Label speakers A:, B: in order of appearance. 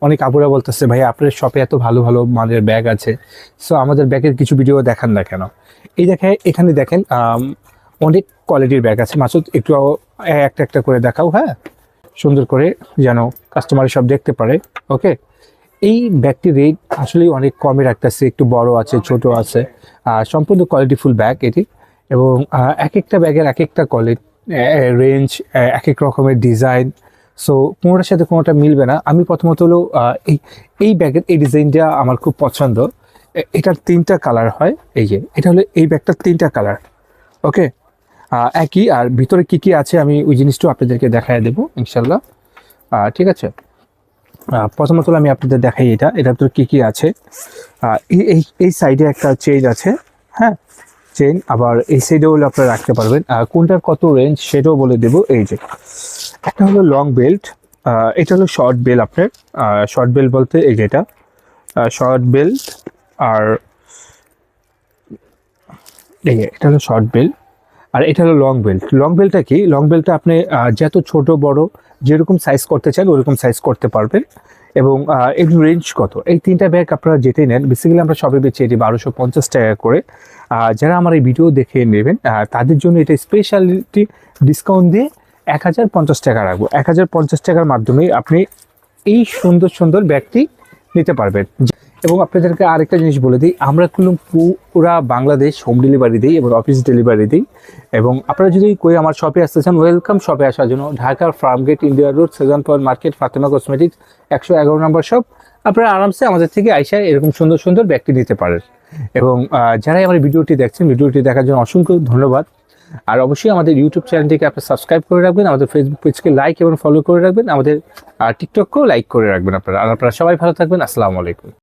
A: অনেক আপুরা বলতেছে ভাই আপনার শপে এত ভালো ভালো মানের ব্যাগ আছে, সো আমাদের ব্যাগের কিছু ভিডিও দেখান না কেন। এই এখানে দেখেন অনেক কোয়ালিটির ব্যাগ আছে। মাসুদ একটু একটা একটা করে দেখাও, হ্যাঁ, সুন্দর করে যেন কাস্টমার সব দেখতে পারে। ওকে, এই ব্যাগটির রেট আসলে অনেক কমে রাখতেছে, একটু বড় আছে, ছোট আছে, সম্পূর্ণ কোয়ালিটিফুল ব্যাগ এটি। এবং এক একটা ব্যাগের এক একটা কোয়ালিটি রেঞ্জ, এক এক রকমের ডিজাইন, সো কোনোটার সাথে কোনোটা মিলবে না। আমি প্রথমত হলো এই এই ব্যাগের এই ডিজাইনটা আমার খুব পছন্দ। এটার 3টা কালার হয়, এই যে এটা হলো এই ব্যাগটার 3টা কালার। ওকে, একই। আর ভিতরে কি কি আছে আমি ওই জিনিসটাও আপনাদেরকে দেখায় দেবো ইনশাল্লাহ। ঠিক আছে, প্রথমত আমি আপনাদের দেখাই এটার ভিতরে কী কী আছে। এই এই এই সাইডে একটা চেইন আছে, হ্যাঁ, চেইন। আবার এই সাইডেও হলে আপনারা রাখতে পারবেন। কোনটার কত রেঞ্জ সেটাও বলে দেবো। এই যে একটা হলো লং বেল্ট, এটা হলো শর্ট বেল্ট আপনার। শর্ট বেল্ট বলতে এই যেটা শর্ট বেল্ট, আর এই যে এটা হলো শর্ট বেল্ট, আর এটা হলো লং বেল্ট। লং বেল্টটা কি? লং বেল্টটা আপনি যত ছোট বড় যেরকম সাইজ করতে চান ওরকম সাইজ করতে পারবেন। এবং এর রেঞ্জ কত? এই 3টা ব্যাগ আপনারা যেটাই নেন, বেসিক্যালি আমরা সবে বেচি এটি 1250 টাকা করে। যারা আমার এই ভিডিও দেখে নেবেন তাদের জন্য এটা স্পেশালিটি ডিসকাউন্ট দিয়ে 1050 টাকা রাখবো। 1050 টাকার মাধ্যমে আপনি এই সুন্দর সুন্দর ব্যাগটি নিতে পারবেন। এবং আপনাদেরকে আরেকটা জিনিস বলে দিই, আমরা পুরা বাংলাদেশ হোম ডেলিভারি দিই এবং অফিস ডেলিভারি দিই। এবং আপনারা যদি কই আমার শপে আসতে চান, ওয়েলকাম শপে আসার জন্য। ঢাকার Farmgate, India road, Shezan point market, Fatema cosmetics, 111 নম্বর শপ। আপনারা আরামসে আমাদের থেকে আইসা এরকম সুন্দর সুন্দর ব্যাগটি নিতে পারেন। এবং যারাই আমার ভিডিওটি দেখছেন, ভিডিওটি দেখার জন্য অসংখ্য ধন্যবাদ। আর অবশ্যই আমাদের ইউটিউব চ্যানেলটিকে আপনি সাবস্ক্রাইব করে রাখবেন, আমাদের ফেসবুক পেজকে লাইক এবং ফলো করে রাখবেন, আমাদের টিকটককেও লাইক করে রাখবেন আপনারা। আর আপনারা সবাই ভালো থাকবেন। আসসালামু আলাইকুম।